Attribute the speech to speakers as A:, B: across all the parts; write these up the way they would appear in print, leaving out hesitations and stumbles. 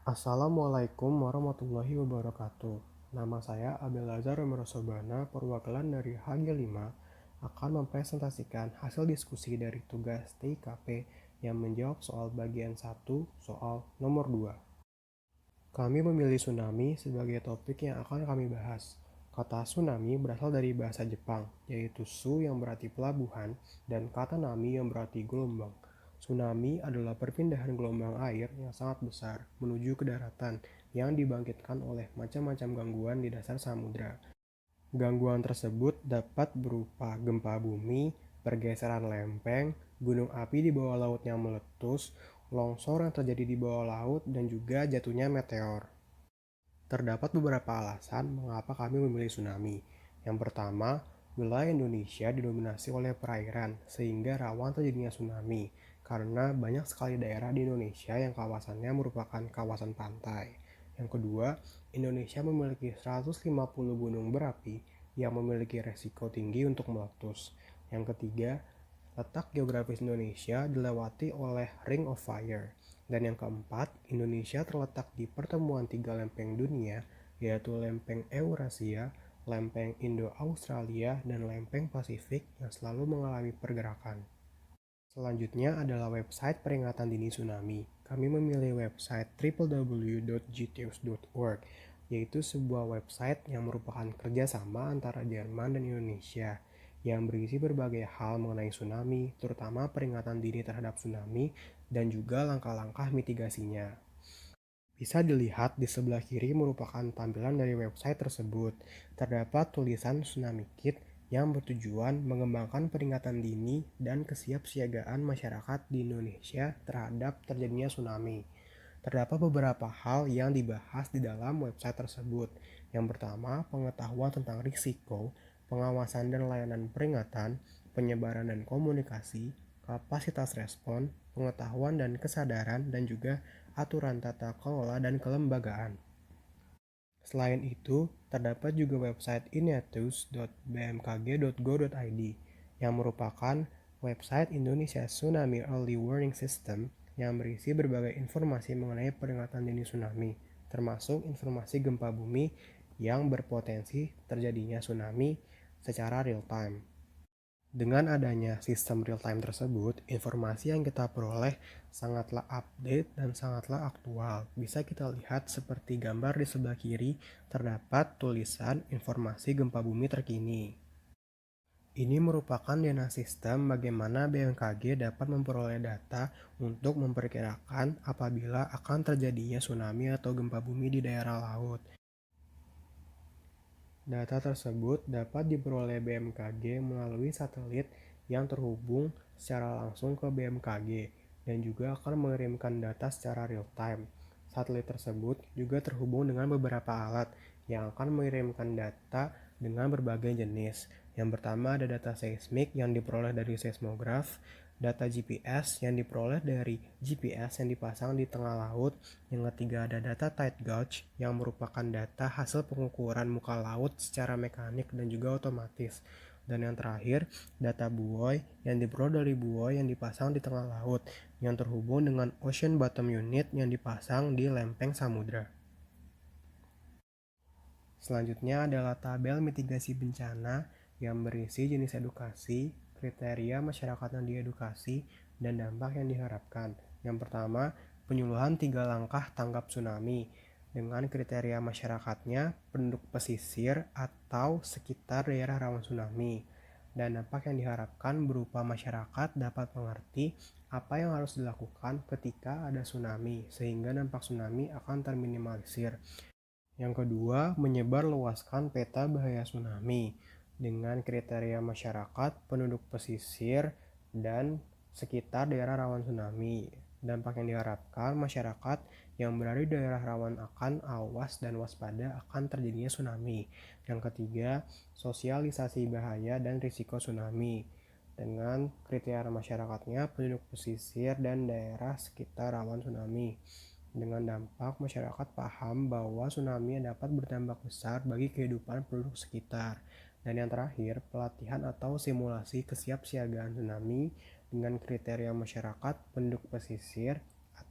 A: Assalamualaikum warahmatullahi wabarakatuh. Nama saya Abel Lazar Romersobana, perwakilan dari HG5 akan mempresentasikan hasil diskusi dari tugas TIKP yang menjawab soal bagian 1, soal nomor 2. Kami memilih tsunami sebagai topik yang akan kami bahas. Kata tsunami berasal dari bahasa Jepang, yaitu su yang berarti pelabuhan dan kata nami yang berarti gelombang. Tsunami adalah perpindahan gelombang air yang sangat besar menuju ke daratan yang dibangkitkan oleh macam-macam gangguan di dasar samudra. Gangguan tersebut dapat berupa gempa bumi, pergeseran lempeng, gunung api di bawah laut yang meletus, longsor yang terjadi di bawah laut, dan juga jatuhnya meteor. Terdapat beberapa alasan mengapa kami memilih tsunami. Yang pertama, wilayah Indonesia didominasi oleh perairan sehingga rawan terjadinya tsunami karena banyak sekali daerah di Indonesia yang kawasannya merupakan kawasan pantai. Yang kedua, Indonesia memiliki 150 gunung berapi yang memiliki resiko tinggi untuk meletus. Yang ketiga, letak geografis Indonesia dilewati oleh Ring of Fire. Dan yang keempat, Indonesia terletak di pertemuan tiga lempeng dunia, yaitu lempeng Eurasia, lempeng Indo-Australia, dan lempeng Pasifik yang selalu mengalami pergerakan. Selanjutnya adalah website peringatan dini tsunami. Kami memilih website www.gteus.org, yaitu sebuah website yang merupakan kerjasama antara Jerman dan Indonesia yang berisi berbagai hal mengenai tsunami, terutama peringatan dini terhadap tsunami dan juga langkah-langkah mitigasinya. Bisa dilihat di sebelah kiri merupakan tampilan dari website tersebut. Terdapat tulisan Tsunami Kit yang bertujuan mengembangkan peringatan dini dan kesiapsiagaan masyarakat di Indonesia terhadap terjadinya tsunami. Terdapat beberapa hal yang dibahas di dalam website tersebut. Yang pertama, pengetahuan tentang risiko, pengawasan dan layanan peringatan, penyebaran dan komunikasi, kapasitas respon, pengetahuan dan kesadaran, dan juga aturan tata kelola dan kelembagaan. Selain itu, terdapat juga website inetus.bmkg.go.id yang merupakan website Indonesia Tsunami Early Warning System yang berisi berbagai informasi mengenai peringatan dini tsunami, termasuk informasi gempa bumi yang berpotensi terjadinya tsunami secara real time. Dengan adanya sistem real-time tersebut, informasi yang kita peroleh sangatlah update dan sangatlah aktual. Bisa kita lihat seperti gambar di sebelah kiri, terdapat tulisan informasi gempa bumi terkini. Ini merupakan dana sistem bagaimana BMKG dapat memperoleh data untuk memperkirakan apabila akan terjadinya tsunami atau gempa bumi di daerah laut. Data tersebut dapat diperoleh BMKG melalui satelit yang terhubung secara langsung ke BMKG dan juga akan mengirimkan data secara real time. Satelit tersebut juga terhubung dengan beberapa alat yang akan mengirimkan data dengan berbagai jenis. Yang pertama ada data seismik yang diperoleh dari seismograf, data GPS yang diperoleh dari GPS yang dipasang di tengah laut. Yang ketiga ada data tide gauge yang merupakan data hasil pengukuran muka laut secara mekanik dan juga otomatis. Dan yang terakhir, data buoy yang diperoleh dari buoy yang dipasang di tengah laut yang terhubung dengan Ocean Bottom Unit yang dipasang di lempeng samudra. Selanjutnya adalah tabel mitigasi bencana yang berisi jenis edukasi, kriteria masyarakat yang diedukasi, dan dampak yang diharapkan. Yang pertama, penyuluhan 3 langkah tanggap tsunami dengan kriteria masyarakatnya penduduk pesisir atau sekitar daerah rawan tsunami. Dan dampak yang diharapkan berupa masyarakat dapat mengerti apa yang harus dilakukan ketika ada tsunami sehingga dampak tsunami akan terminimalisir. Yang kedua, menyebar luaskan peta bahaya tsunami dengan kriteria masyarakat, penduduk pesisir, dan sekitar daerah rawan tsunami. Dampak yang diharapkan masyarakat yang berada di daerah rawan akan awas dan waspada akan terjadinya tsunami. Yang ketiga, sosialisasi bahaya dan risiko tsunami dengan kriteria masyarakatnya, penduduk pesisir, dan daerah sekitar rawan tsunami. Dengan dampak, masyarakat paham bahwa tsunami dapat berdampak besar bagi kehidupan penduduk sekitar. Dan yang terakhir, pelatihan atau simulasi kesiapsiagaan tsunami dengan kriteria masyarakat, penduduk pesisir,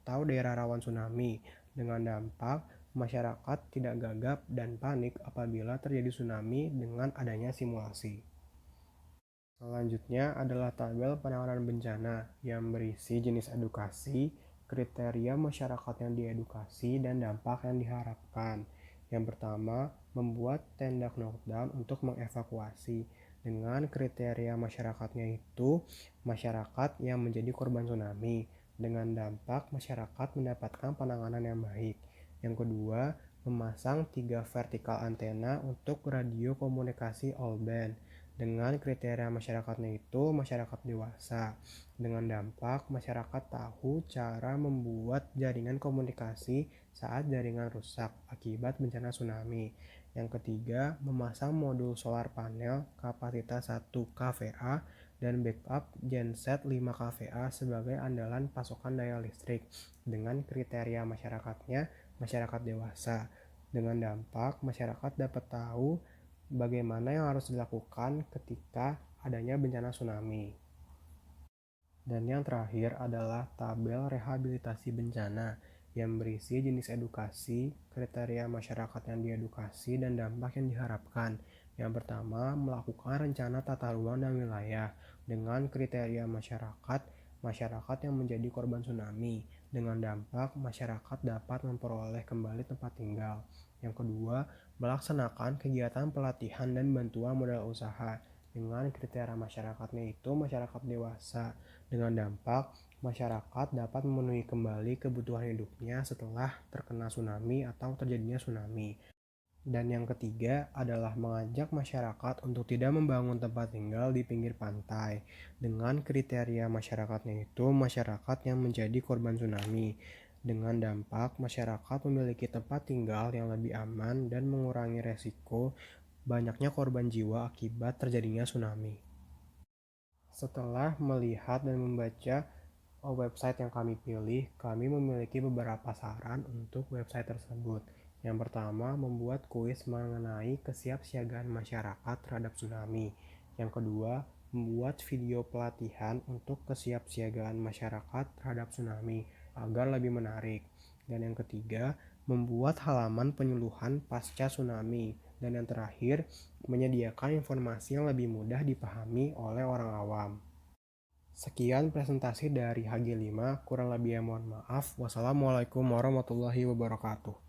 A: atau daerah rawan tsunami. Dengan dampak, masyarakat tidak gagap dan panik apabila terjadi tsunami dengan adanya simulasi. Selanjutnya adalah tabel penanganan bencana yang berisi jenis edukasi, kriteria masyarakat yang diedukasi, dan dampak yang diharapkan. Yang pertama, membuat tenda knockdown untuk mengevakuasi. Dengan kriteria masyarakatnya itu, masyarakat yang menjadi korban tsunami. Dengan dampak, masyarakat mendapatkan penanganan yang baik. Yang kedua, memasang 3 vertikal antena untuk radio komunikasi all band dengan kriteria masyarakatnya itu masyarakat dewasa. Dengan dampak, masyarakat tahu cara membuat jaringan komunikasi saat jaringan rusak akibat bencana tsunami. Yang ketiga, memasang modul solar panel kapasitas 1 kVA dan backup genset 5 kVA sebagai andalan pasokan daya listrik dengan kriteria masyarakatnya masyarakat dewasa. Dengan dampak, masyarakat dapat tahu bagaimana yang harus dilakukan ketika adanya bencana tsunami. Dan yang terakhir adalah tabel rehabilitasi bencana yang berisi jenis edukasi, kriteria masyarakat yang diedukasi, dan dampak yang diharapkan. Yang pertama, melakukan rencana tata ruang dan wilayah dengan kriteria masyarakat yang menjadi korban tsunami. Dengan dampak, masyarakat dapat memperoleh kembali tempat tinggal. Yang kedua, melaksanakan kegiatan pelatihan dan bantuan modal usaha dengan kriteria masyarakatnya itu masyarakat dewasa. Dengan dampak, masyarakat dapat memenuhi kembali kebutuhan hidupnya setelah terkena tsunami atau terjadinya tsunami. Dan yang ketiga adalah mengajak masyarakat untuk tidak membangun tempat tinggal di pinggir pantai. Dengan kriteria masyarakatnya itu masyarakat yang menjadi korban tsunami. Dengan dampak, masyarakat memiliki tempat tinggal yang lebih aman dan mengurangi resiko banyaknya korban jiwa akibat terjadinya tsunami. Setelah melihat dan membaca website yang kami pilih, kami memiliki beberapa saran untuk website tersebut. Yang pertama, membuat kuis mengenai kesiapsiagaan masyarakat terhadap tsunami. Yang kedua, membuat video pelatihan untuk kesiapsiagaan masyarakat terhadap tsunami agar lebih menarik. Dan yang ketiga, membuat halaman penyuluhan pasca tsunami. Dan yang terakhir, menyediakan informasi yang lebih mudah dipahami oleh orang awam. Sekian presentasi dari HG5, kurang lebihnya mohon maaf. Wassalamualaikum warahmatullahi wabarakatuh.